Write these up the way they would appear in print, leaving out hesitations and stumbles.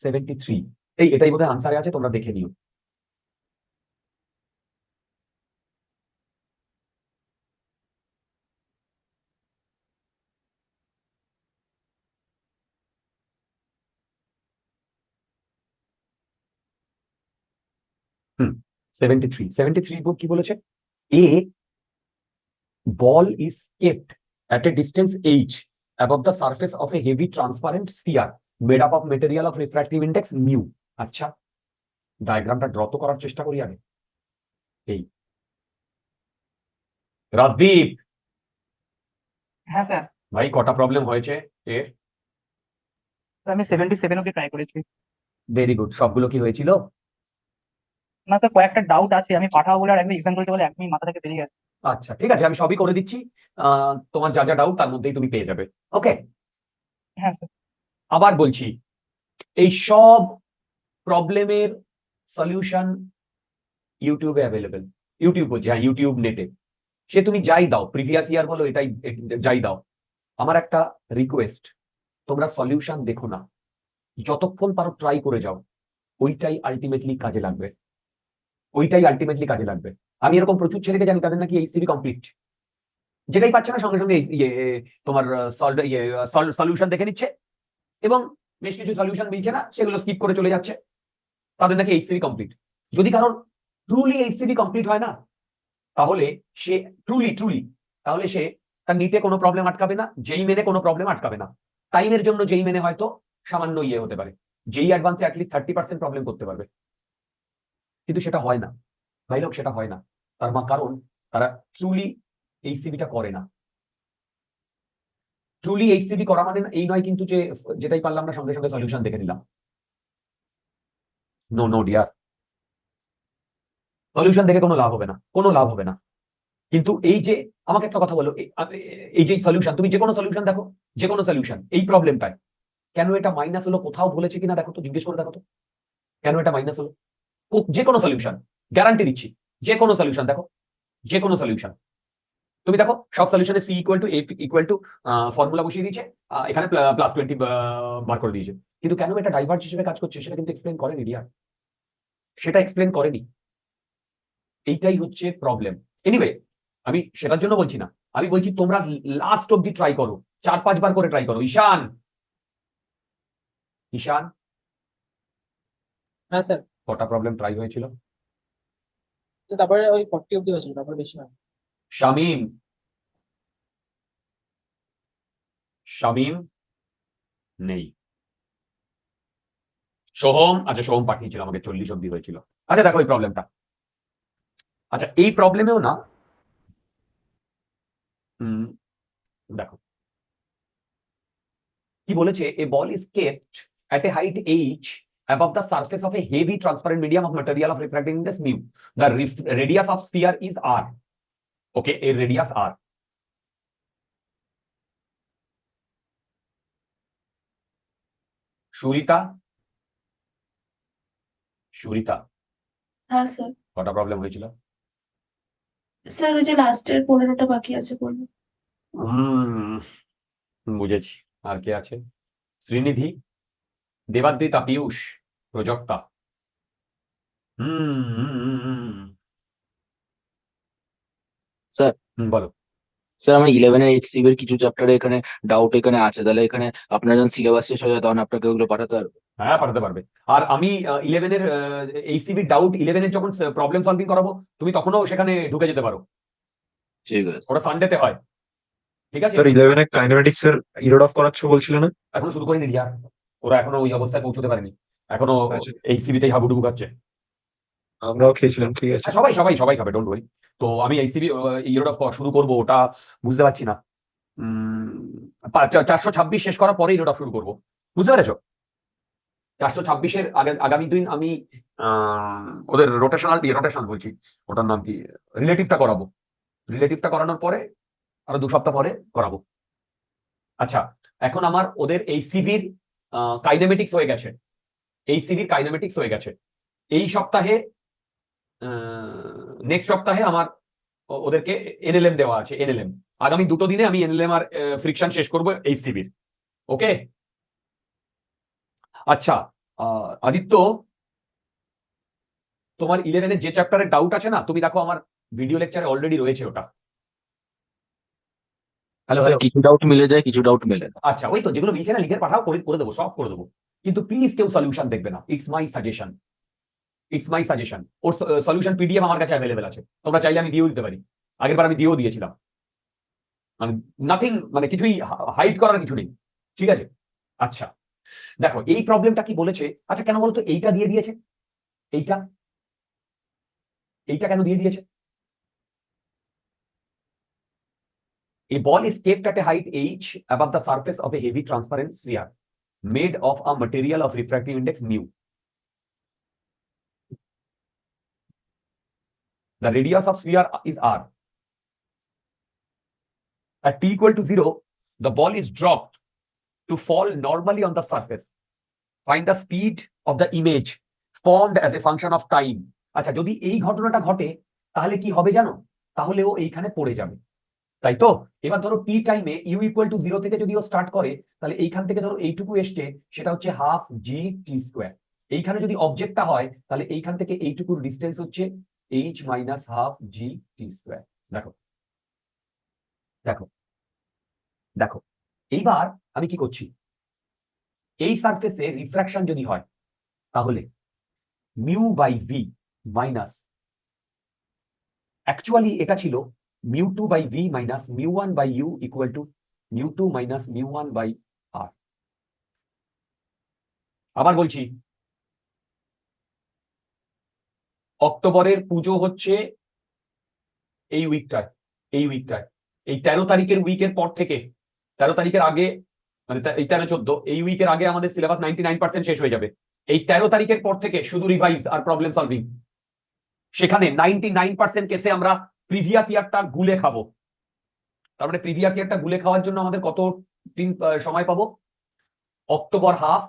73 এটাই বোধহয় আনসারে আছে, তোমরা দেখে নিও। হুম 73 বুক কি বলেছে? A ball is kept at a distance h above the surface of a heavy transparent sphere made up of material of refractive index mu। আচ্ছা, ডায়াগ্রামটা ড্র তো করার চেষ্টা করি আগে। এই রাজদীপ, হ্যাঁ স্যার, ভাই কটা প্রবলেম হয়েছে এর? আমি 77 অব্দি ট্রাই করেছি। Very good. সবগুলো কি হয়েছিল? না স্যার, কয়েকটা ডাউট আছে, আমি পাঠাবো বলে আর একদম এক্সাম করতে বলে একদমই মাথা থেকে বেরিয়ে গেছে। আচ্ছা ঠিক আছে, আমি সবই করে দিচ্ছি। তোমার যা যা ডাউট তার মধ্যেই তুমি পেয়ে যাবে। ওকে, হ্যাঁ স্যার। আবার বলছি, এই সব প্রবলেমের সলিউশন ইউটিউবে অ্যাভেলেবেল। ইউটিউব বলছি, হ্যাঁ ইউটিউব নেটে। সে তুমি যাই দাও, প্রিভিয়াস ইয়ার বলো, এটাই যাই দাও, আমার একটা রিকোয়েস্ট, তোমরা সলিউশন দেখো না, যতক্ষণ পারো ট্রাই করে যাও। ওইটাই আলটিমেটলি কাজে লাগবে, ওইটাই আলটিমেটলি কাজে লাগবে। আমি এরকম প্রচুর ছেলেকে জানি, তাদের নাকি এইচসিবি কমপ্লিট, যেটাই পাচ্ছে না সঙ্গে সঙ্গে তোমার সলিউশন দেখে নিচ্ছে, এবং বেশ কিছু সলিউশন মিলছে না, সেগুলো স্কিপ করে চলে যাচ্ছে, তাদের নাকি এইচসিবি কমপ্লিট। যদি কারণ ট্রুলি এইচসিবি কমপ্লিট হয় না, তাহলে সে ট্রুলি তাহলে সে তার নিতে কোনো প্রবলেম আটকাবে না, যেই মেনে কোনো প্রবলেম আটকাবে না। টাইমের জন্য যেই মেনে হয়তো সামান্য হতে পারে, যেই অ্যাডভান্সে অ্যাটলিস্ট 30% প্রবলেম করতে পারবে, কিন্তু সেটা হয় না ভাই লোক, সেটা হয় না। তার কারণ তারা ট্রুলি এইচসিবিটা করে না। ট্রুলি এইচসিবি করা মানে এই নয় কিন্তু যে যেটাই পারলাম না সঙ্গে সঙ্গে সলিউশন দেখে নিলাম। নো ডিয়ার, সলিউশন দেখে কোনো লাভ হবে না, কোনো লাভ হবে না। কিন্তু এই যে আমাকে একটা কথা বলো, এই যে সলিউশন, তুমি যে কোনো সলিউশন দেখো, যে কোনো সলিউশন এই প্রবলেমটায় কেন এটা মাইনাস হলো, কোথাও বলেছে কিনা দেখো তো, জিজ্ঞেস করে দেখো তো কেন এটা মাইনাস হলো। যে কোনো সলিউশন, গ্যারান্টি দিচ্ছি, যে কোনো সলিউশন দেখো, যে কোনো সলিউশন তুমি দেখো, সব সলিউশনে C equal to F equal to formula বসিয়ে দিয়েছে, এখানে +20 বার করে দিয়েছে, কিন্তু কেন এটা ডাইভার্জ হিসেবে কাজ করছে সেটা কিন্তু এক্সপ্লেন করেনি ডিয়ার, সেটা এক্সপ্লেন করেনি। এইটাই হচ্ছে প্রবলেম। এনিওয়ে, আমি সেটার জন্য বলছি না, আমি বলছি তোমরা লাস্ট অব্দি ট্রাই করো, 4-5 বার করে ট্রাই করো। ঈশান, ঈশান, হ্যাঁ স্যার, কটা প্রবলেম ট্রাই হয়েছিল? তারপরে ওই 40 অব্দি হয়েছিল, তারপর বেশি হয়। শামীম, শামীম নেই। সোহম, আচ্ছা সোহম পাঠিয়েছিল আমাকে, 40 অব্দি হয়েছিল। আচ্ছা দেখো এই প্রবলেমটা, আচ্ছা এই প্রবলেমেও না, দেখো কি বলেছে, a ball is kept at a height h above the surface of a heavy transparent medium of material of refracting index mu. The radius of sphere is r. Okay, a radius r. Surita, Surita, হ্যাঁ sir. কটা problem হয়েছিল? Sir ওই যে লাস্টের 15টা বাকি আছে বলুন। বুঝেছি। আর কে আছে? শ্রীনিধি, দেবাদ্রিতা, পীয়ূষ, প্রজক্তা। স্যার বলো। স্যার আমার 11 এর এইচসিবি এর কিছু চ্যাপ্টারে এখানে ডাউট এখানে আছে, তাহলে এখানে আপনার যখন সিলেবাস শেষ হয়ে যায় তখন আপনাকে ওগুলো পাঠাতে পারবে? হ্যাঁ পাঠাতে পারবে। আর আমি 11 এর এইচসিবি ডাউট 11 এর যখন প্রবলেম সলভিং করাবো, তুমি তখনও সেখানে ঢুকে যেতে পারো। ঠিক আছে। ওটা সানডেতে হয়, ঠিক আছে? স্যার 11 এ কাইনেমেটিক্স এর ইরোড অফ করাচ্ছ বলছিল না? এখনো শুরু করিনি রিয়া, ওরা এখনো ওই অবস্থায় পৌঁছতে পারেনি, এখনো আচ্ছা। এইচসিবি তেই হাবুডুবু খাচ্ছে। আমরাও খেয়েছিলাম, ঠিক আছে। সবাই সবাই সবাই খাবে, ডোন্ট ওয়ারি। তো আমি এইসিবি ইউরোড অফ শুরু করবো ওটা বুঝতে পারছি না। 426 শেষ করার পরে ইউরোড অফ শুরু করবো, বুঝতে পেরেছো? 426-এর আগামী দিন আমি ওদের রোটেশনাল বলছি, ওটার নাম কি, রিলেটিভটা করাবো। রিলেটিভটা করানোর পরে আরো 2 সপ্তাহ পরে করাবো। আচ্ছা, এখন আমার ওদের এই সিভির কাইনেমেটিক্স হয়ে গেছে। এই সিভির কাইনেমেটিক্স হয়ে গেছে এই সপ্তাহে। নেক্সট সপ্তাহে আমার ওদেরকে এনএলএম দেওয়া আছে। এনএলএম আগামী 2 দিনে আমি এনএলএম আর ফ্রিকশন শেষ করবো এই সিভির। ওকে, আচ্ছা আদিত্য, তোমার 11-এর যে চ্যাপ্টারের ডাউট আছে না, তুমি দেখো আমার ভিডিও লেকচারে অলরেডি রয়েছে ওটা। Hello sir hello. কিছু ডাউট মিলে যায়, কিছু ডাউট মেলে না। আচ্ছা, ওই তো যেগুলো মিলছে না লিখে পাঠাও, করে দেবো, সব করে দেবো। কিন্তু প্লিজ কেউ সলিউশন দেখবে না, it's my suggestion. It's my suggestion. Or solution PDF আমার কাছে অ্যাভেলেবেল আছে, তোমরা চাইলে আমি দিয়েও দিতে পারি। আগেরবার আমি দিয়েও দিয়েছিলাম। মানে নাথিং, মানে কিছুই হাইড করার কিছু নেই, ঠিক আছে? আচ্ছা দেখো এই প্রবলেমটা কি বলেছে। আচ্ছা কেন বলতো এইটা দিয়ে দিয়েছে, এইটা এইটা কেন দিয়ে দিয়েছে? A ball is kept at a height h above the surface of a heavy transparent sphere made of a material of refractive index mu. The radius of sphere is r. At t equal to 0, the ball is dropped to fall normally on the surface. Find the speed of the image formed as a function of time. আচ্ছা, যদি এই ঘটনাটা ঘটে তাহলে কি হবে জানো? তাহলে ও এইখানে পড়ে যাবে, তাই তো? এবার ধরো টি টাইমে ইউ ইকুয়াল টু 0 থেকে যদি ও স্টার্ট করে, তাহলে এইখান থেকে ধরো এইটুকু এসছে, সেটা হচ্ছে হাফ জি টি স্কোয়ার। এইখানে যদি অবজেক্টটা হয়, তাহলে এইখান থেকে এইটুকুর ডিস্টেন্স হচ্ছে এইচ মাইনাস হাফ জি টি স্কোয়ার। দেখো দেখো দেখো, এইবার আমি কি করছি, এই সারফেসে রিফ্রাকশন যদি হয়, তাহলে mu by V minus, actually এটা ছিল mu two by V minus mu one by U equal to mu two minus mu one by R. আবার বলছি, অক্টোবরের পুজো হচ্ছে এই উইকটায়, এই উইকটায়, এই 13 তারিখের উইকের পর থেকে, 13 তারিখের আগে, মানে এই 13-14 এই উইকের আগে আমাদের সিলেবাস 99% শেষ হয়ে যাবে। এই 13 তারিখের পর থেকে শুধু রিভাইজ আর প্রবলেম সলভিং। সেখানে 99% কেসে আমরা প্রিভিয়াস ইয়ারটা গুলে খাবো। তার মানে প্রিভিয়াস ইয়ারটা গুলে খাওয়ার জন্য আমাদের কত দিন সময় পাবো? অক্টোবর হাফ,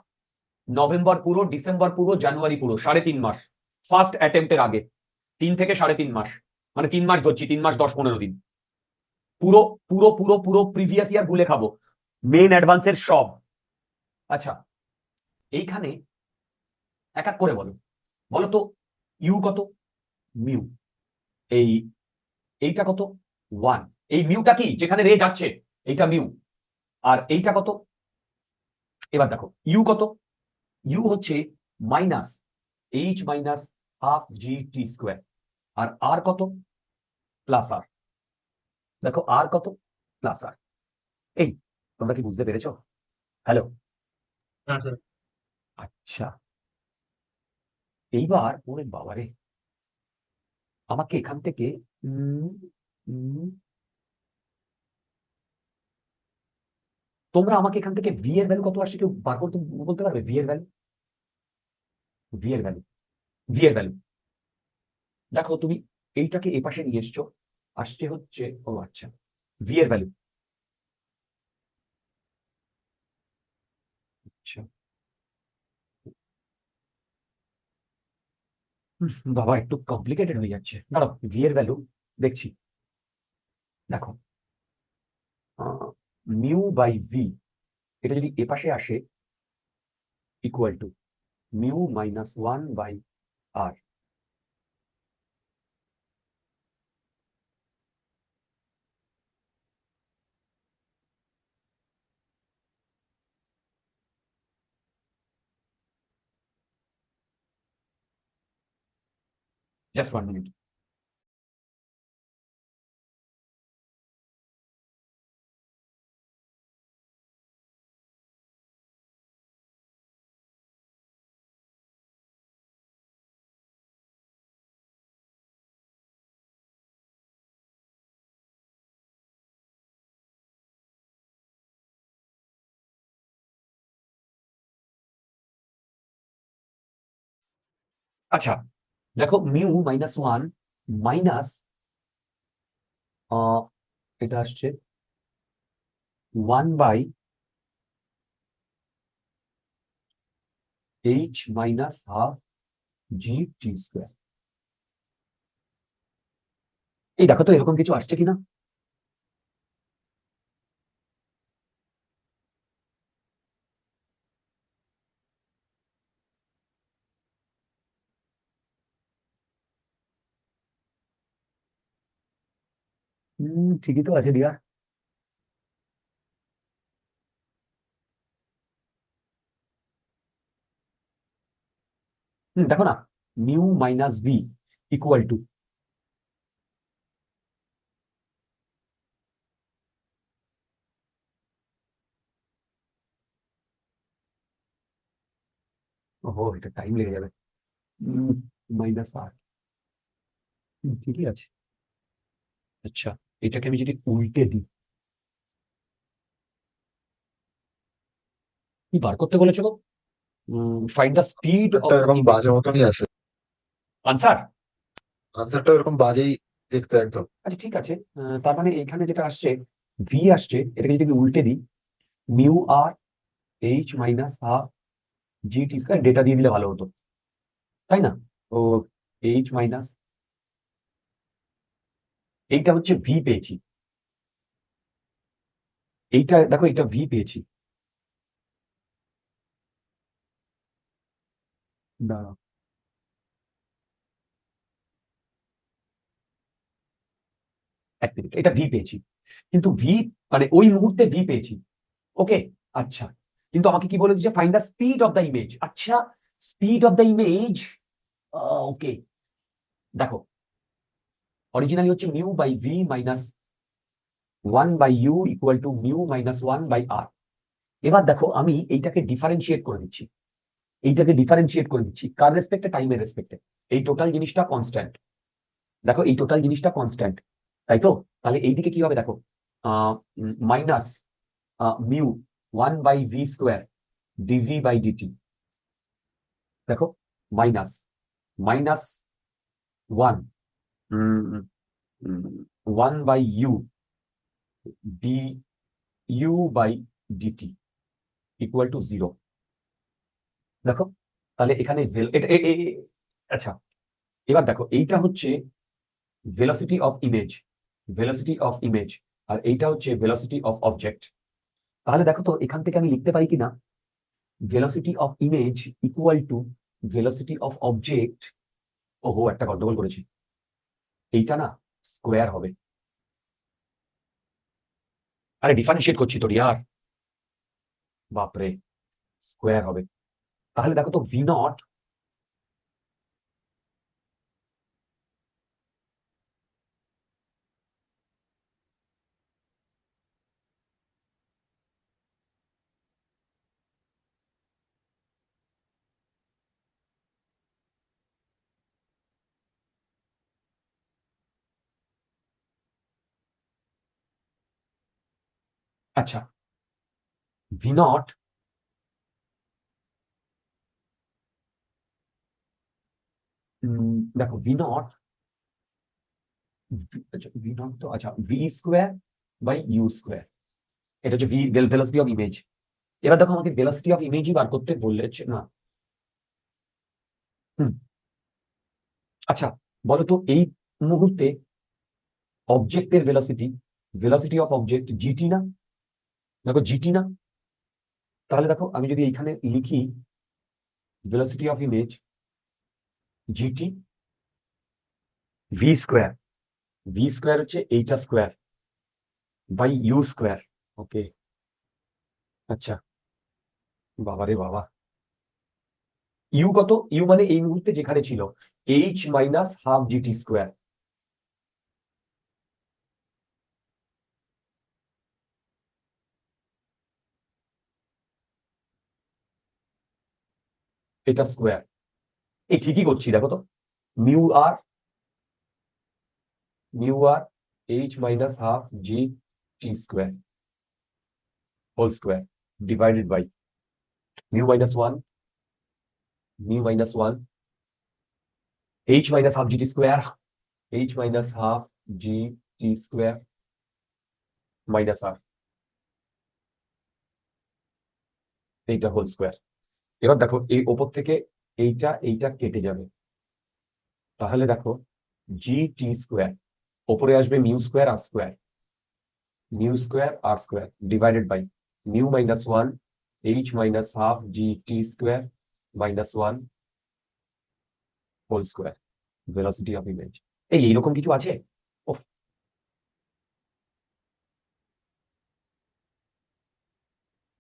নভেম্বর পুরো, ডিসেম্বর পুরো, জানুয়ারি পুরো, 3.5 মাস ফার্স্ট অ্যাটেম্পটের আগে। 3 থেকে 3.5 মাস, মানে 3 মাস ধরছি, 3 মাস 10-15 দিন পুরো পুরো পুরো পুরো প্রিভিয়াস ইয়ার গুলে খাবো, মেন অ্যাডভান্সের সব। আচ্ছা, এইখানে এক এক করে বলো, বলো তো ইউ কত, মিউ, এইটা কত, 1। এই মিউটা কি, যেখানে রে যাচ্ছে এইটা মিউ, আর এইটা কত? এবার দেখো ইউ কত, ইউ হচ্ছে মাইনাস এইচ মাইনাস হাফ জি টি স্কোয়ার। আর আর কত? প্লাস আর। দেখো আর কত? প্লাস আর। এই তোমরা কি বুঝতে পেরেছো? হ্যালো, হ্যাঁ স্যার। আচ্ছা এইবার ওরে বাবারে, আমাকে এখান থেকে উম, উম, তোমরা আমাকে এখান থেকে ভি এর ভ্যালু কত আসছে কেউ বার করতে বলতে পারবে? ভি এর ভ্যালু, ভি এর ভ্যালু, ভি এর ভ্যালু। দেখো তুমি এইটাকে এপাশে নিয়ে এসছো, আসছে হচ্ছে, ও আচ্ছা, ভি এর ভ্যালু, আচ্ছা বাবা একটু কমপ্লিকেটেড হয়ে যাচ্ছে, দাঁড়াও ভি এর ভ্যালু দেখছি। দেখো মিউ বাই ভি, এটা যদি এপাশে আসে equal to mu minus 1 by r. Just 1 minute. আচ্ছা দেখো মিউ মাইনাস ওয়ান মাইনাস এটা আসছে 1/h মাইনাস হাফ জি টি স্কোয়ার। এই দেখো তো এরকম কিছু আসছে কিনা। ঠিকই তো আছে দিয়া। দেখো না, mu minus V equal two, ওহো এটা টাইম লেগে যাবে, মাইনাস আর, ঠিকই আছে। আচ্ছা এটাকে আমি যদি উল্টে দিই, কি বার করতে বলেছো গো? ফাইন্ড দ্য স্পিড অফ একটা এরকম বাজে মতনই আছে, আনসার। আনসারটা এরকম বাজেই দেখতে একদম। আচ্ছা ঠিক আছে, তার মানে এখানে যেটা আসছে ভি আসছে, এটাকে যদি আমি উল্টে দিই, mu R H minus half জি টি স্কোয়ার, ডেটা দিয়ে দিলে ভালো হতো তাই না? ও এইচ মাইনাস, এইটা হচ্ছে ভি পেয়েছি, এইটা দেখো এটা ভি পেয়েছি। দাঁড়াও, এক মিনিট, এটা ভি পেয়েছি, কিন্তু ভি মানে ওই মুহূর্তে ভি পেয়েছি, ওকে। আচ্ছা কিন্তু আমাকে কি বলে দিচ্ছে, find the speed of the image. আচ্ছা speed of the image, okay. দেখো অরিজিনালি হচ্ছে mu by V minus 1/u equal to mu minus 1/r। এবার দেখো আমি এইটাকে ডিফারেন্সিয়েট করে দিচ্ছি, এইটাকে ডিফারেন্সিয়েট করে দিচ্ছি কার রেসপেক্টে, টাইমের রেসপেক্টে। এই টোটাল জিনিসটা কনস্ট্যান্ট, দেখো এই টোটাল জিনিসটা কনস্ট্যান্ট, তাই তো? তাহলে এইদিকে কি হবে দেখো, minus mu 1/v square DV by DT, দেখো minus minus 1/u D U by DT equal to 0। দেখো তাহলে এখানে আচ্ছা এবার দেখো এইটা হচ্ছে velocity of image, velocity of image, আর এইটা হচ্ছে ভেলোসিটি অফ অবজেক্ট। তাহলে দেখো তো এখান থেকে আমি লিখতে পারি কিনা, velocity of image equal to velocity of object. ওহো একটা গন্ডগোল করেছি, এইটা না স্কোয়ার হবে। আরে ডিফারেন্সিয়েট করছি তো ইয়ার, বাপরে, স্কোয়ার হবে। তাহলে দেখো তো ভি নট, আচ্ছা ভি নট, দেখো ভি নট, আচ্ছা ভি নট তো, আচ্ছা v square by u square, এটা হচ্ছে ভি ভেলোসিটি অফ ইমেজ। এবার দেখো আমাকে ভেলোসিটি অফ ইমেজই বার করতে বলেছে না। হুম আচ্ছা বলো তো এই মুহূর্তে অবজেক্টের velocity, velocity of object GT না? দেখো জিটি না, তাহলে দেখো আমি যদি এইখানে লিখি velocity of image GT V square, V square হচ্ছে এইটা স্কোয়ার বাই ইউ স্কোয়ার, ওকে। আচ্ছা বাবারে বাবা, ইউ কত, ইউ মানে এই মুহূর্তে যেখানে ছিল H minus half G T square, এটা স্কোয়ার। এই ঠিকই করছি দেখো তো, mu R, mu R H minus half G T square whole square divided by mu minus one, mu minus one H minus half G T square, H minus half G T square minus R, এইটা whole square. এবার দেখো এই ওপর থেকে এইটা কেটে যাবে, তাহলে দেখো জি টি স্কোয়ার ওপরে আসবে mu square r square, mu square r square divided by mu minus one H minus half G T square minus one whole square velocity of image. এইরকম কিছু আছে? ওহ,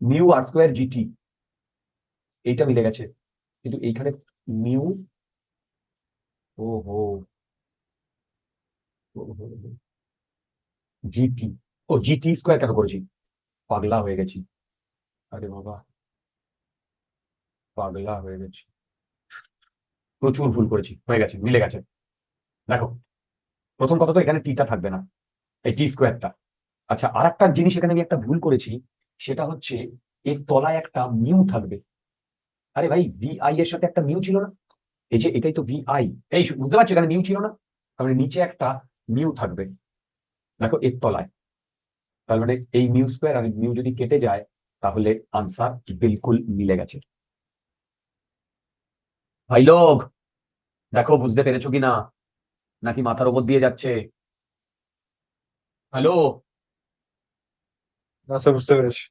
মিউ আর স্কোয়ার জিটি এইটা মিলে গেছে, কিন্তু এইখানে মিউ, ও হো জিটি, ও জিটি স্কোয়ার কেন করেছি, পাগলা হয়ে গেছি, আরে বাবা পাগলা হয়ে গেছি, প্রচুর ভুল করেছি, হয়ে গেছে মিলে গেছে। দেখো প্রথম কথা তো এখানে টিটা থাকবে না, এই টি স্কোয়ারটা। আচ্ছা, আর একটা জিনিস এখানে আমি একটা ভুল করেছি, সেটা হচ্ছে এর তলায় একটা মিউ থাকবে। আরে ভাই ভিআই এর সাথে একটা মিউ ছিল না, এই যে এটাই তো ভিআই, এই বুঝতে পারছো এখানে মিউ ছিল না, তার মানে নিচে একটা মিউ থাকবে দেখো এর তলায়, তার মানে এই মিউ স্কোয়ার আর মিউ যদি কেটে যায় তাহলে আনসার বিলকুল মিলে গেছে। ভাই লোক দেখো বুঝতে পেরেছো কিনা, নাকি মাথার উপর দিয়ে যাচ্ছে? হ্যালো, না স্যার, বুঝতে পেরেছি।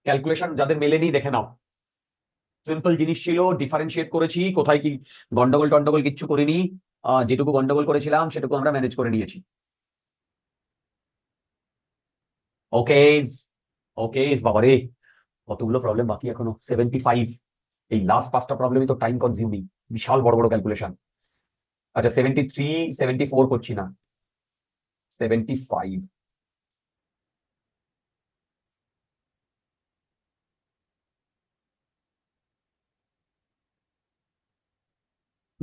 ক্যালকুলেশন যাদের মেলেনি দেখে নাও, সিম্পল জিনিস ছিল, ডিফারেন্সিয়েট করেছি, কোথায় কি গন্ডগোল টন্ডগোল কিচ্ছু করিনি, যেটুকু গন্ডগোল করেছিলাম সেটুকু আমরা ম্যানেজ করে নিয়েছি। ওকে ওকে বাবারে, কতগুলো প্রবলেম বাকি এখনো, 75। এই লাস্ট 5টা প্রবলেমই তো টাইম কনজিউমিং, বিশাল বড় বড় ক্যালকুলেশন। আচ্ছা 73, 74 করছি না, 75।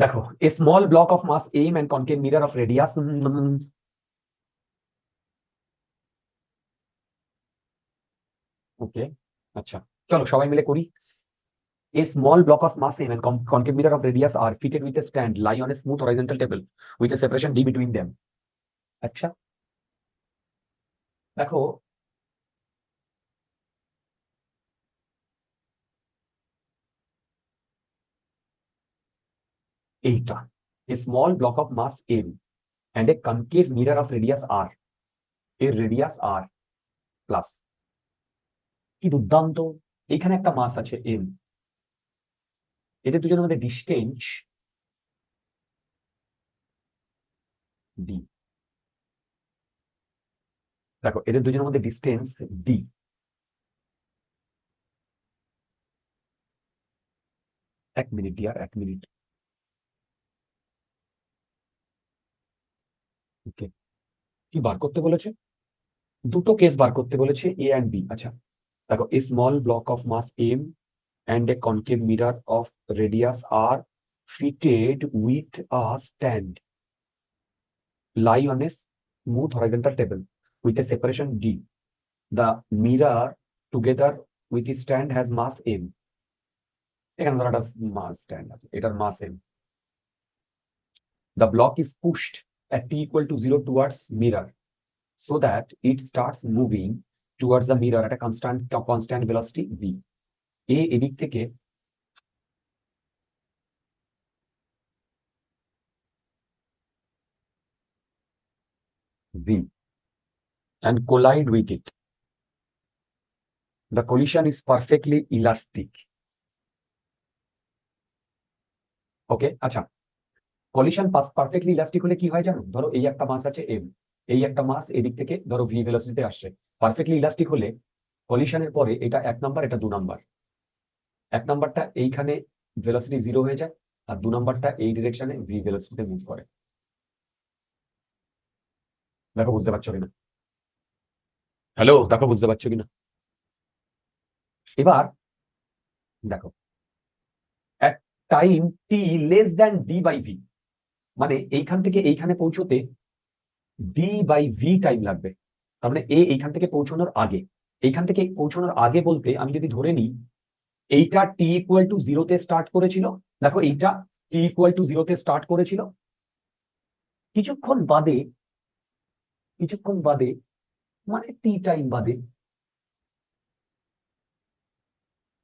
দেখো a small block of mass m and concave mirror of radius, ওকে আচ্ছা চলো সবাই মিলে করি। A small block of mass m and concave mirror of radius are fitted with a stand lie on a smooth horizontal table with a separation d between them. আচ্ছা দেখো এইটা a small block of mass m and a concave mirror of radius r, এর radius r plus, কি দুর্দান্ত, এখানে একটা মাস আছে m, এদের দুজনের মধ্যে ডিস্টেন্স d, দেখো এদের দুজনের মধ্যে ডিস্টেন্স d, এক মিনিট ডিয়ার, এক মিনিট, ওকে কি বার করতে বলেছে, দুটো কেস বার করতে বলেছে এ অ্যান্ড বি। আচ্ছা দেখো a small block of mass M and a concave mirror of radius r fitted with a stand lie on a smooth horizontal table with a separation d. The mirror together with the stand has mass m. এখানে ধরো একটা mass stand আছে, এটার mass m. The block is pushed at t equal to 0 towards mirror so that it starts moving towards the mirror at a constant velocity v. এদিক থেকে v and collide with it. The collision is perfectly elastic. ওকে আচ্ছা, collision perfectly elastic হলে কি হয় জানো, ধরো এই একটা মাস আছে এম, এই একটা মাস এদিক থেকে ধরো ভি ভেলোসিটিতে আসছে, পারফেক্টলি ইলাস্টিক হলে কলিশনের পরে এটা 1 নাম্বার এটা 2 নাম্বার, 1 নাম্বারটা এইখানে ভেলোসিটি 0 হয়ে যায় আর 2 নাম্বারটা এই ডিরেকশনে ভি ভেলোসিটিতে মুভ করে। দেখো বুঝতে পারছো কিনা, হ্যালো দেখো বুঝতে পারছো কিনা। এবার দেখো at time t less than d by v, মানে এইখান থেকে এইখানে পৌঁছতে d by v টাইম লাগবে, তার মানে এইখান থেকে পৌঁছানোর আগে, এইখান থেকে পৌঁছানোর আগে বলতে আমি যদি ধরে নিই এইটা t ইকুয়াল টু 0 তে স্টার্ট করেছিল, দেখো এইটা t টি ইকুয়াল টু 0 তে স্টার্ট করেছিল, কিছুক্ষণ বাদে মানে টি টাইম বাদে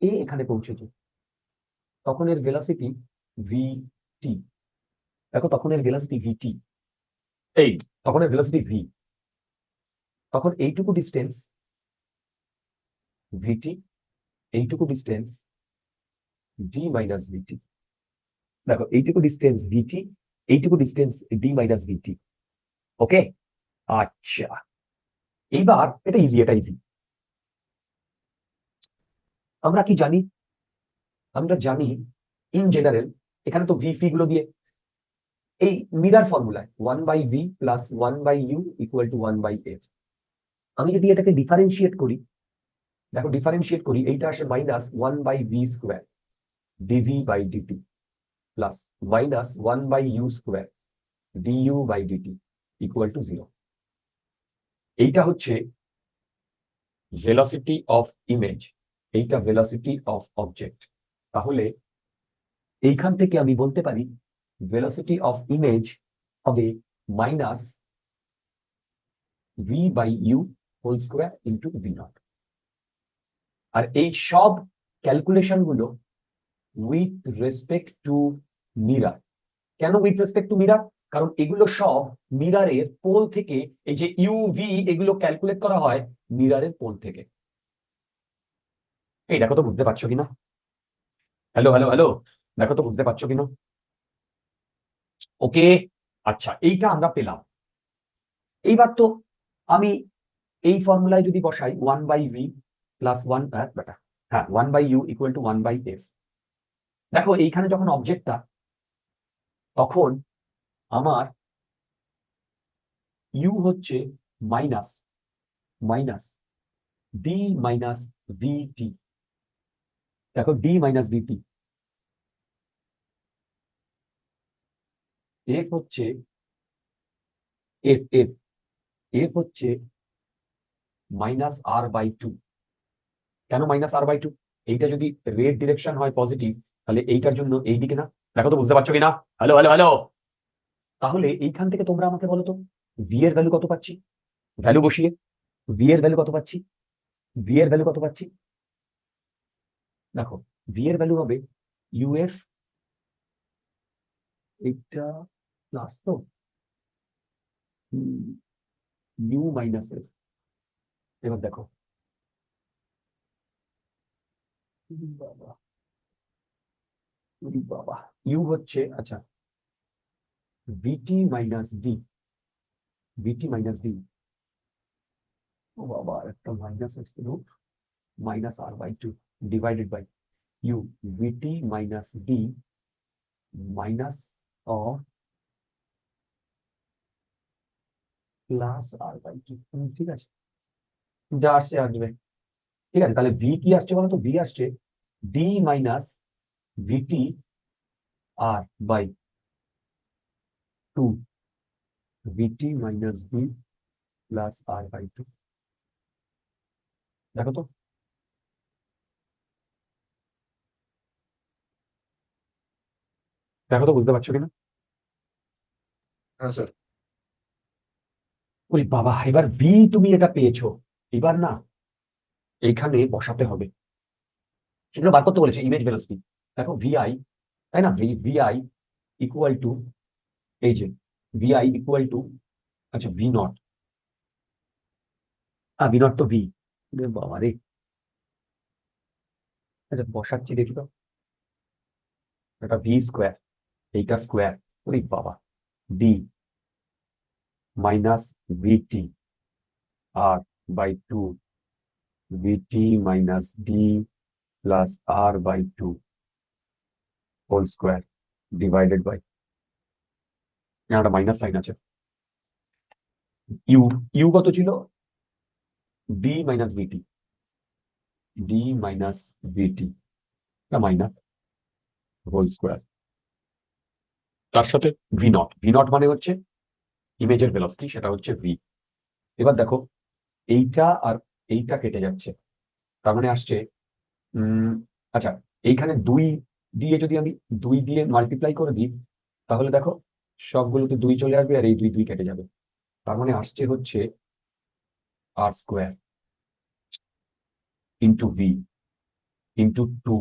এ এখানে পৌঁছেছে, তখন এর ভেলোসিটি ভিটি। দেখো তখন এর ভেলোসিটি ভিটি, তখন এর ভেলোসিটি ভি, তখন এইটুকু ডিস্টেন্স ভিটি, এইটুকু ডিস্টেন্স ডি মাইনাস ভিটি। দেখো এইটুকু ডিস্টেন্স ভিটি, এইটুকু ডিস্টেন্স ডি মাইনাস ভিটি। ওকে, আচ্ছা এইবার এটা ইজি। আমরা কি জানি? আমরা জানি ইন জেনারেল এখানে তো ভি ফি গুলো দিয়ে এই মিরার ফর্মুলায় 1/v plus 1/u equal to 1/f। আমি যদি এটাকে ডিফারেন্সিয়েট করি, দেখো ডিফারেন্সিয়েট করি, এইটা আসে minus 1/v square DV by D T plus minus 1/u square D U by DT equal to 0। এইটা হচ্ছে ভেলোসিটি অফ ইমেজ, এইটা ভেলোসিটি অফ অবজেক্ট। তাহলে এইখান থেকে আমি বলতে পারি ভেলোসিটি অফ ইমেজ হবে minus V by U whole square into V naught. আর এই সব ক্যালকুলেশন গুলো উইথ রেসপেক্ট টু মিরার। কেন উইথ রেসপেক্ট টু মিরার? কারণ এগুলো সব মিরারের পোল থেকে, এই যে ইউভি এগুলো ক্যালকুলেট করা হয় মিরারের পোল থেকে। এই দেখো তো বুঝতে পারছো কিনা? হ্যালো হ্যালো হ্যালো, দেখো তো বুঝতে পারছো কিনা? ওকে, আচ্ছা এইটা আমরা পেলাম। এইবার তো আমি এই ফর্মুলায় যদি বসাই 1/v plus 1/u equal to 1/f। দেখো এইখানে যখন অবজেক্টটা, তখন আমার ইউ হচ্ছে মাইনাস ডি মাইনাস ভিটি। দেখো ডি মাইনাস ভিটি, এফ হচ্ছে এফ এফ এফ হচ্ছে মাইনাস আর বাই টু। কেন মাইনাস আর বাই টু? এইটা যদি রেড ডিরেকশন হয় পজিটিভ, তাহলে এইটার জন্য এই দিকে না। দেখো তো বুঝতে পারছো কিনা? হ্যালো হ্যালো হ্যালো, তাহলে এইখান থেকে তোমরা আমাকে বলো তো ভি এর ভ্যালু কত পাচ্ছি? ভ্যালু বসিয়ে ভি এর ভ্যালু কত পাচ্ছি? ভি এর ভ্যালু কত পাচ্ছি? দেখো ভি এর ভ্যালু হবে ইউএফ, এইটা প্লাস তো ইউ মাইনাস এফ। এবার দেখো বাবা বাবা, ইউ হচ্ছে আচ্ছা v t minus d, v t minus d, ও বাবা একটা minus root minus r by two divided by u v t minus D minus of plus r by two. ঠিক আছে, যা আসছে আসবে। ঠিক আছে, তাহলে ভি কি আসছে বলো তো? ভি আসছে d minus v t r by two v t minus d plus r by two. দেখো তো দেখো তো বুঝতে পারছো কিনা? হ্যাঁ স্যার। ওই বাবা, এবার ভি তুমি এটা পেয়েছো, এবার না এইখানে বসাতে হবে। সেটা বার করতে বলেছে ইমেজ ভেলোসিটি। দেখো ভিআই, তাই না? ভিআই ইকুয়াল টু, এই যে ভিআই ইকুয়াল টু, আচ্ছা ভি নট, ভি নট তো ভি, বাবা রে, আচ্ছা বসাচ্ছি দেখি তো। এটা ভি স্কোয়ার, এইটা স্কোয়ার, ওরে বাবা, d minus v t r by two v t minus d plus r by two whole square divided by, একটা মাইনাস সাইন আছে। ইউ ইউ কত ছিল? D minus v t, d minus ভিটি মাইনাস হোল স্কোয়ার, তার সাথে V naught. V naught মানে হচ্ছে ইমেজের velocity, সেটা হচ্ছে ভি। এবার দেখো এইটা আর এইটা কেটে যাচ্ছে, তার মানে আসছে আচ্ছা এইখানে দুই দিয়ে যদি আমি 2 দিয়ে মাল্টিপ্লাই করে দিই, তাহলে দেখো সবগুলোতে 2 চলে আসবে আর এই 2 2 কেটে যাবে। তার মানে আসছে হচ্ছে আর square into V into 2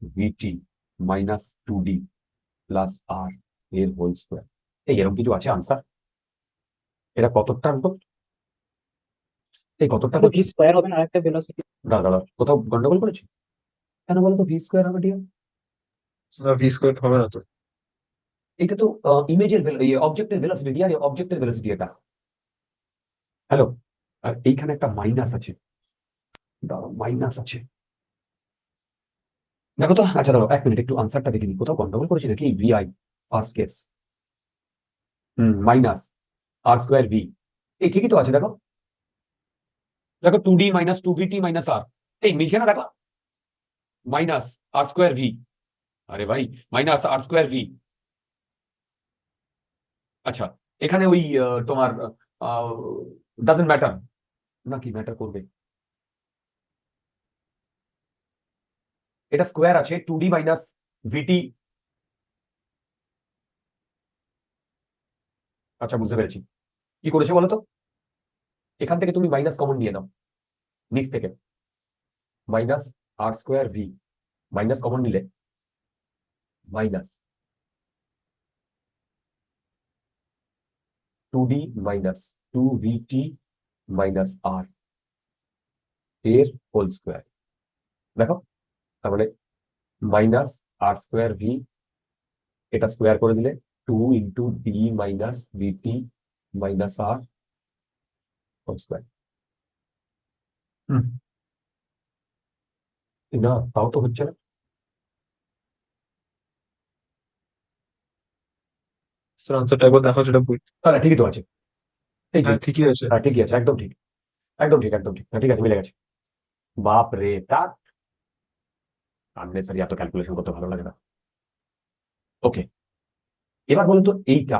V T minus 2d plus আর এর হোল স্কোয়ার। এই এরকম কিছু আছে আনসার? এটা কতটা আনবো? এই কতটা তাহলে ভি স্কোয়ার হবে না আরেকটা ভেলোসিটি? দাদা দাদা কোথাও গন্ডগোল করেছি? কেন বলতো ভি স্কোয়ার হবে ডিয়ার? না ভি স্কোয়ার হবে না তো। এটা তো ইমেজের অবজেক্টের ভেলোসিটি ডিয়ার, অবজেক্টের ভেলোসিটি এটা। হ্যালো, আর এইখানে একটা মাইনাস আছে, মাইনাস আছে দেখো তো। আচ্ছা দাদা 1 মিনিট, একটু আনসারটা দেখে নিই, কোথাও গন্ডগোল করেছি নাকি? Vi first case, minus R square V, এই ঠিকই তো আছে। দেখো দেখো 2d মাইনাস 2vt মাইনাস আর, এই মিলছে না? দেখো মাইনাস আর স্কোয়ার ভি, আরে ভাই মাইনাস আর স্কোয়ার ভি। আচ্ছা এখানে ওই তোমার ডাজন্ট ম্যাটার নাকি ম্যাটার করবে? এটা স্কোয়ার আছে 2d মাইনাস ভিটি। আচ্ছা বুঝতে পেরেছি কি করেছে বলো তো। এখান থেকে তুমি মাইনাস কমন নিয়ে নাও, নিচ থেকে minus R square V, minus common নিলে minus 2d minus 2vt minus R এর হোল স্কোয়ার। দেখো তার মানে মাইনাস আর স্কোয়ার ভি, এটা স্কোয়ার করে দিলে 2 ইন্টু ডি মাইনাস ভিটি মাইনাস আর হোল স্কোয়ার। না তাও তো হচ্ছে না। স্যার আনসারটা একবার দেখো সেটা তাহলে ঠিকই তো আছে, এই যে হ্যাঁ ঠিকই আছে। হ্যাঁ ঠিকই আছে, একদম ঠিক, একদম ঠিক, একদম ঠিক, হ্যাঁ ঠিক আছে মিলে গেছে। বাপ রে, তা আননেসারি এত ক্যালকুলেশন করতে ভালো লাগে না। ওকে, এবার বলুন তো এইটা,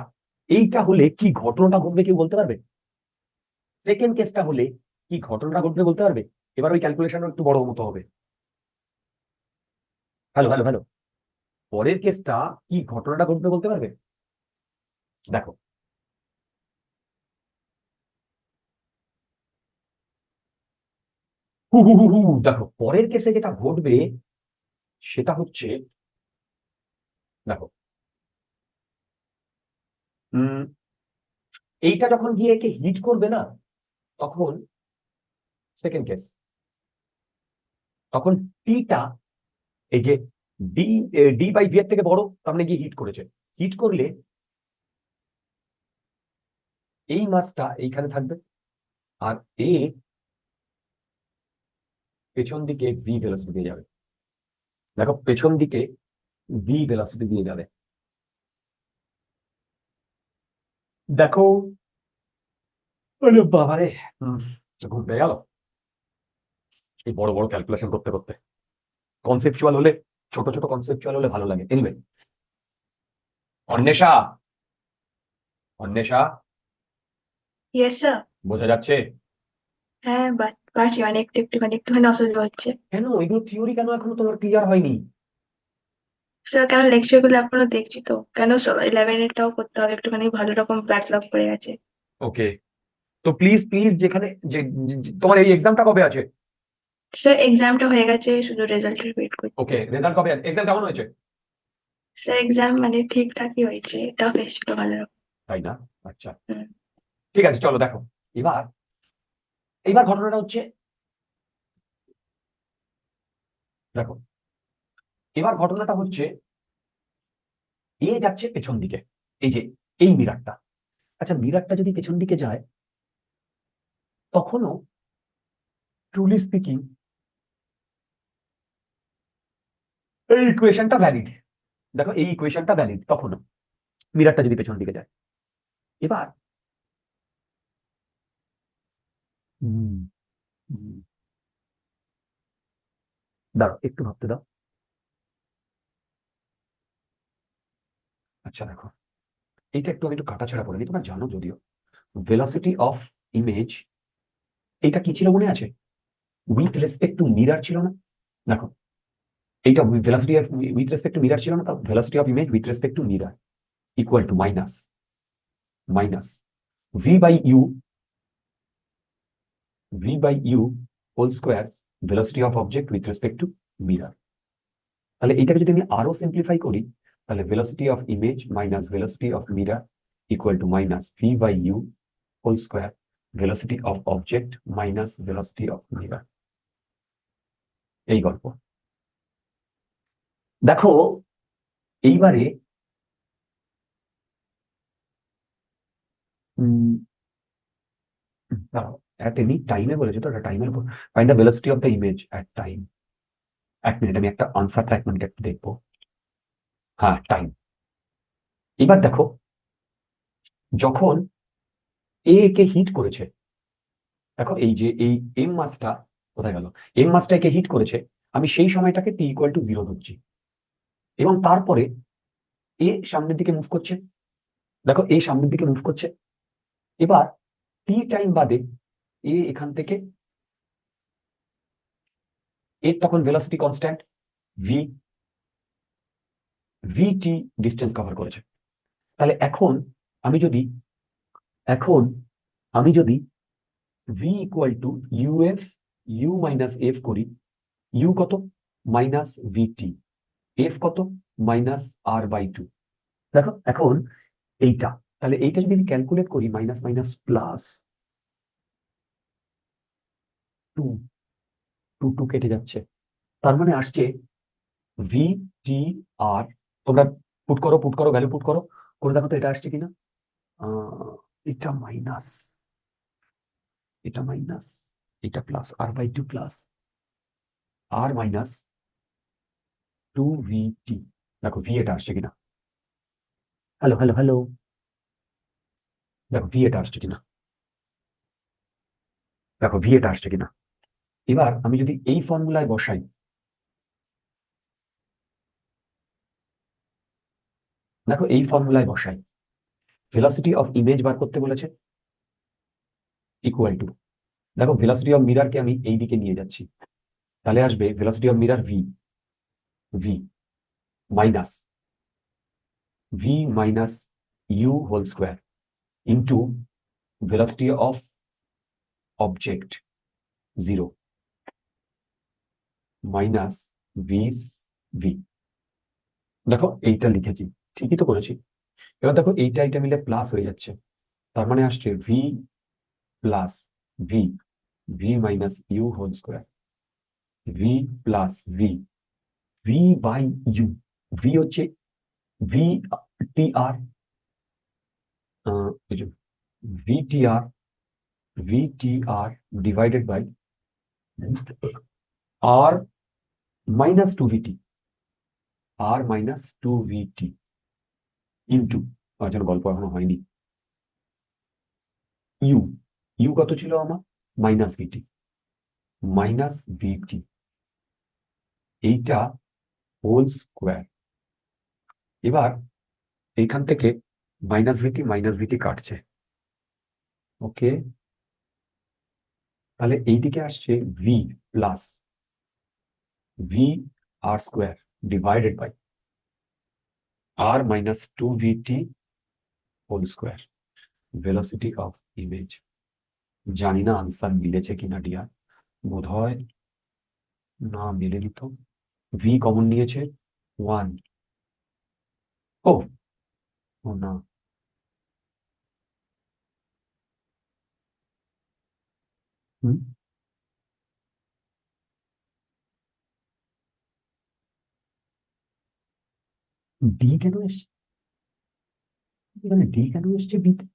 এইটা হলে কি ঘটনাটা ঘটবে কেউ বলতে পারবে? সেকেন্ড কেসটা হলে কি ঘটনাটা ঘটবে বলতে পারবে? এবার ওই ক্যালকুলেশন একটু বড় মতো হবে। হ্যালো হ্যালো হ্যালো, পরের কেসটা কি ঘটনাটা ঘটবে বলতে পারবে? দেখো হু হু হু হু, দেখো পরের কেসে যেটা ঘটবে সেটা হচ্ছে, দেখো এইটা যখন গিয়ে একে হিট করবে না, তখন সেকেন্ড কেস, তখন টিটা এই যে ডি ডি বাই ভি এর থেকে বড়, তার মানে গিয়ে হিট করেছে। হিট করলে এই মাসটা এইখানে থাকবে আর এ পেছন দিকে ভি ভেলোসিটি দিয়ে যাবে। দেখো পেছন দিকে ভি ভেলোসিটি দিয়ে যাবে। দেখো বাবারে, ঘুম পেয়ে গেল এই বড় বড় ক্যালকুলেশন করতে করতে। কনসেপচুয়াল হলে, ছোট ছোট কনসেপচুয়াল হলে ভালো লাগে। Anyway, Anwesha, Anwesha yes sir. বোঝা যাচ্ছে? হ্যাঁ পারছি, মানে একটুখানি অসুবিধা হচ্ছে। কেন এগুলো থিওরি কেন এখনো তোমার ক্লিয়ার হয়নি? স্যার কেন লেকচার গুলো এখনো দেখছি তো, কেন 11-এরটাও করতে হবে, একটুখানি ভালো রকম ব্যাকলগ পড়ে আছে। ওকে, তো প্লিজ প্লিজ যেখানে তোমার এই এক্সামটা কবে আছে? স্যার এক্সামটা হয়ে গেছে, শুধু রেজাল্টের ওয়েট করছি। ওকে, রেজাল্ট কবে? এক্সাম কেমন হয়েছে? স্যার এক্সাম মানে ঠিকঠাকই হয়েছে, এটাও বেশ একটু ভালো রকম। তাই না? আচ্ছা হুম। ঠিক আছে, চলো দেখো এবার, এইবার ঘটনাটা হচ্ছে, দেখো এবার ঘটনাটা হচ্ছে এ যাচ্ছে পেছন দিকে, এই যে এই মিরারটা। আচ্ছা মিরারটা যদি পেছন দিকে যায়, তখনও ট্রুলি স্পিকিং এই ইকুয়েশনটা ভ্যালিড। দেখো এই ইকুয়েশনটা ভ্যালিড তখনও, মিরারটা যদি পেছন দিকে যায়। এবার হুম, হুম, দাঁড়াও একটু ভাবতে দাও। আচ্ছা দেখো, এইটা একটু আমি একটু কাটাছাড়া করে নিই, তোমরা জানো যদিও ভেলোসিটি অফ ইমেজ এটা কি ছিল মনে আছে? উইথ রেসপেক্ট টু মিরার ছিল না? দেখো এইটা velocity of with respect to mirror ছিল না, velocity of image with respect to mirror equal to minus v by u whole square velocity of object with respect to mirror. তাহলে এইটাকে যদি আমি আরো সিম্পলিফাই করি, তাহলে velocity of image minus velocity of mirror equal to minus v by u whole square velocity of object minus velocity of mirror. এই গল্প দেখো। এইবারে at any টাইমে বলেছে তো, এটা টাইমের উপর। Find the velocity of the image at time. এক মিনিট, আমি একটা আনসারটা এক মিনিট একটু দেখবো। হ্যাঁ, টাইম। এবার দেখো, যখন এ কে হিট করেছে, দেখো এই যে এই এম মাসটা কোথায় গেল, এম মাসটা একে হিট করেছে, আমি সেই সময়টাকে টি ইকুয়াল টু 0 ধরছি, এবং তারপরে এ সামনের দিকে মুভ করছে। দেখো এ সামনের দিকে মুভ করছে। এবার টি টাইম বাদে এ এখান থেকে, এর তখন velocity constant v t distance cover করেছে। তাহলে এখন আমি যদি v equal to u minus f করি, ইউ কত মাইনাস ভিটি, এফ কত মাইনাস আর বাই 2। দেখো এখন এইটা, তাহলে এইটা যদি আমি ক্যালকুলেট করি, মাইনাস মাইনাস প্লাস 2 কেটে যাচ্ছে, তার মানে আসছে ভি টি আর। তোমরা পুট করো ভ্যালু পুট করো করে দেখো তো এটা আসছে কিনা। এটা মাইনাস, এটা plus r by 2 plus r minus 2vt। দেখো ভি এটা আসছে কিনা, হ্যালো, দেখো ভি এটা আসছে কিনা, এবার আমি যদি এই ফর্মুলায় বসাই, দেখো এই ফর্মুলায় বসাই, ভেলোসিটি অফ ইমেজ বার করতে বলেছে ইকুয়াল টু, দেখো ভেলোসিটি অফ মিরারকে আমি এই দিকে নিয়ে যাচ্ছি, তাহলে আসবে velocity of mirror v minus you whole square into velocity of object 0 minus v. দেখো এইটা লিখেছি, ঠিকই তো করেছি। এবার দেখো এইটা মিলে প্লাস হয়ে যাচ্ছে, তার মানে আসছে V plus V minus you whole square, V plus V by U. V হচ্ছে V T R, V T R divided by R minus 2vt, into, যেন গল্প এখনো হয়নি, ইউ কত ছিল আমার, মাইনাস ভিটি, এইটা হোল স্কোয়ার। এবার এইখান থেকে মাইনাস ভিটি কাটছে, ওকে। তাহলে এইদিকে আসছে V plus V R square divided by R minus 2vt whole square velocity of image. জানি না আনসার মিলেছে কিনা ডিয়ার, বোধ হয় না মেলেনি। তো ভি কমন নিয়েছে 1, ও না, ডি কেন এসছে, ডি কেন এসছে বিতে?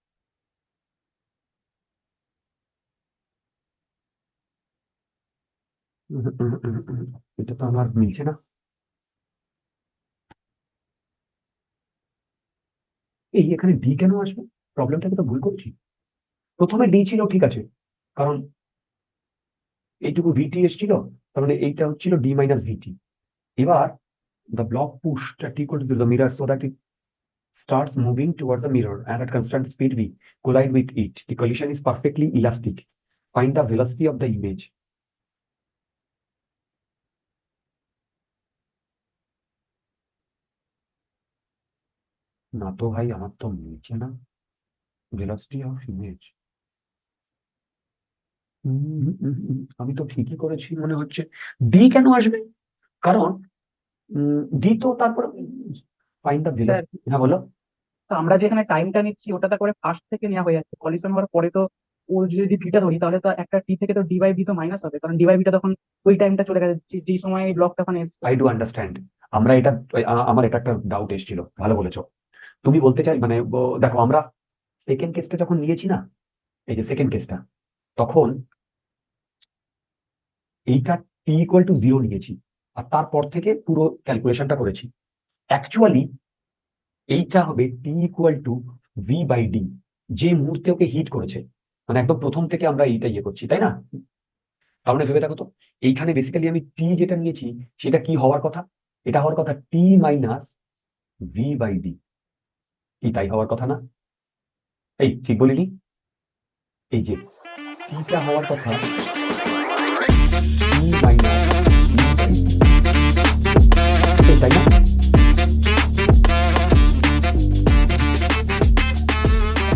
এটা তো আমার মিলছে না। এই এখানে ডি কেন আসবে, প্রবলেমটাকে তো ভুল করছি। প্রথমে ডি ছিল, ঠিক আছে, কারণ এইটুকু ভিটি এসছিল, তার মানে এইটা হচ্ছিল ডি মাইনাস ভিটি। এবার the block pushed at equal to the mirror so that it starts moving towards the mirror and at constant speed v collide with it. The collision is perfectly elastic. Find the velocity of the image. না তো ভাই, আমার তো মিলছে না velocity of image. আমি তো ঠিকই করেছি মনে হচ্ছে। ডি কেন আসবে? কারণ ডি তো তারপর ফাইন্ড দ্য ভেলোসিটি। হ্যাঁ বলো। তো আমরা যেখানে টাইমটা নিচ্ছি ওটাতে করে ফার্স্ট থেকে নেওয়া হয়ে যাচ্ছে, কলিশন হওয়ার পরে তো ও যদি ভিটা ধরি তাহলে তো একটা টি থেকে তো ডি বাই ভি তো মাইনাস হবে, কারণ ডি বাই ভিটা তখন ওই টাইমটা চলে গেছে যে সময় ব্লকটা ওখানে এসছে। I do understand. আমরা এটা আমার এটা একটা ডাউট এসেছিল, ভালো বলেছো। তুমি বলতে চাই মানে দেখো, আমরা সেকেন্ড কেসটা যখন নিয়েছি না, এই যে সেকেন্ড কেসটা, তখন এইটা টি ইকুয়াল টু 0 নিয়েছি, আর তারপর থেকে পুরো ক্যালকুলেশনটা করেছি। অ্যাকচুয়ালি এইটা হবে T equal to V by D, যে মুহূর্তে ওকে হিট করেছে, মানে একদম প্রথম থেকে আমরা এইটা ইয়ে করছি, তাই না? তার মানে ভেবে দেখো তো, এইখানে বেসিক্যালি আমি টি যেটা নিয়েছি সেটা কি হওয়ার কথা? এটা হওয়ার কথা টি মাইনাস ভি বাই ডি। কি তাই হওয়ার কথা না? এই ঠিক বলিনি? এই যে টিটা হওয়ার কথা টি মাইনাস ভি বাই ডি, তাই না?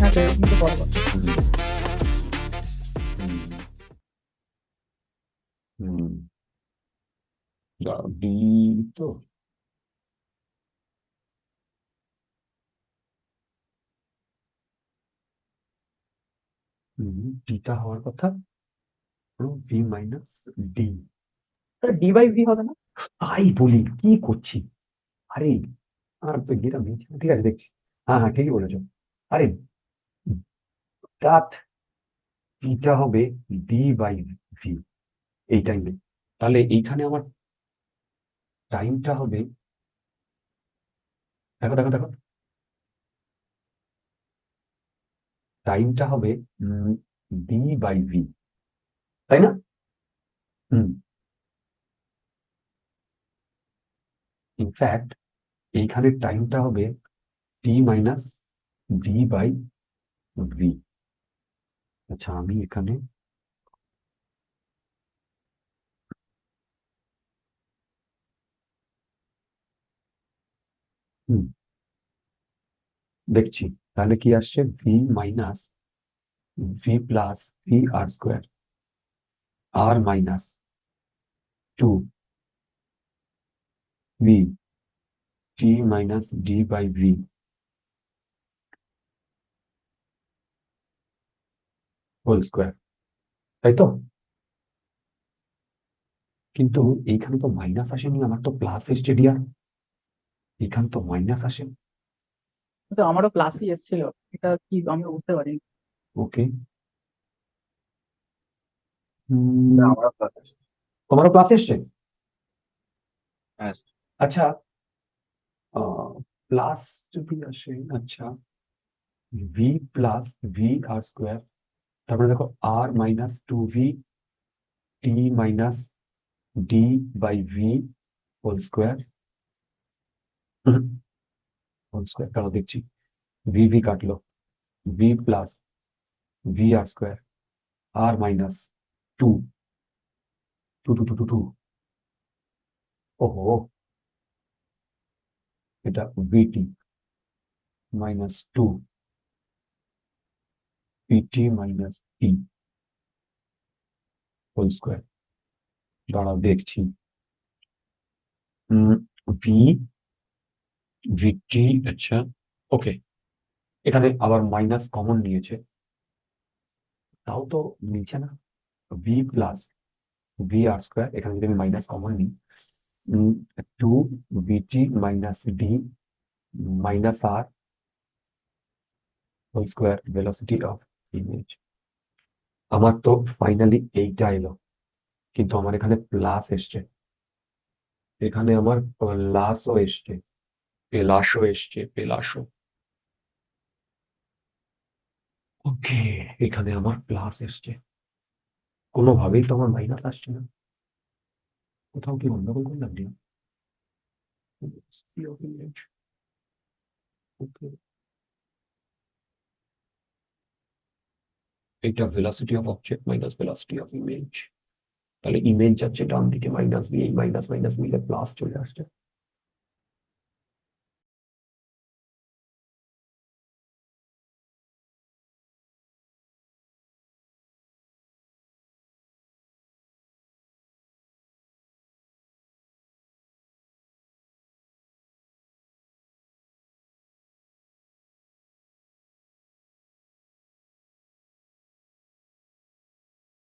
হ্যাঁ, তো এরকম তো বড় কথা। ডি তো টিটা হওয়ার কথা v minus d. D by v হবে না? তাই বলি, কি করছি? আরে আর তো এটা মিলছে না। ঠিক আছে, দেখছি। হ্যাঁ হ্যাঁ, ঠিকই বলেছো। আরে that টিটা হবে ডি বাই ভি এই টাইমে। তাহলে এইখানে আমার টাইমটা হবে, দেখো দেখো দেখো, টাইমটা হবে ডি বাই ভি, তাই না? হুম, ইনফ্যাক্ট এইখানে টাইমটা হবে t minus D by v. আচ্ছা, আমি এখানে হুম দেখছি, তাহলে কি আসছে? V minus v plus V R square, R minus 2 V T minus D by V whole square, তাই তো? কিন্তু এইখানে তো মাইনাস আসেনি, আমার তো প্লাস এসছে ডিয়ার। এখানে তো মাইনাস আসে। তো আমারও প্লাসই এসেছিল, এটা কি আমি বুঝতে পারি। ওকে, তোমারও প্লাস এসছে? হ্যাঁ আচ্ছা, প্লাস যদি আসে, আচ্ছা, ভি প্লাস ভি আর স্কোয়ার, তারপরে দেখো R minus 2 V T minus D by V whole square. Whole square কেন দেখছি? ভি ভি কাটলো, ভি প্লাস ভি আর স্কোয়ার, আর মাইনাস 2 2 2 2 2 2। ওহো, এটা V T minus 2 P T minus T whole square. দাঁড়াও দেখছি। ভি ভিটি, আচ্ছা ওকে, এখানে আবার মাইনাস কমন নিয়েছে, তাও তো নিচে না। ভি প্লাস ভি আর স্কোয়ার, এখানে যদি আমি মাইনাস কমন নিই, 2 V T minus D minus R whole square velocity of image. আমার তো ফাইনালি এইটা এলো, কিন্তু আমার এখানে প্লাস এসছে, এখানে আমার প্লাসও এসছে, প্লাসও এসছে, প্লাসও। ওকে, এখানে আমার প্লাস এসছে, কোনোভাবেই তো আমার মাইনাস আসছে না। কোথাও কি গন্ডগোল করলাম না? ওকে, এটা velocity of object minus velocity of image, তাহলে ইমেজ যাচ্ছে ডান দিকে মাইনাস ভি, এই মাইনাস মাইনাস মিলে প্লাস চলে আসছে।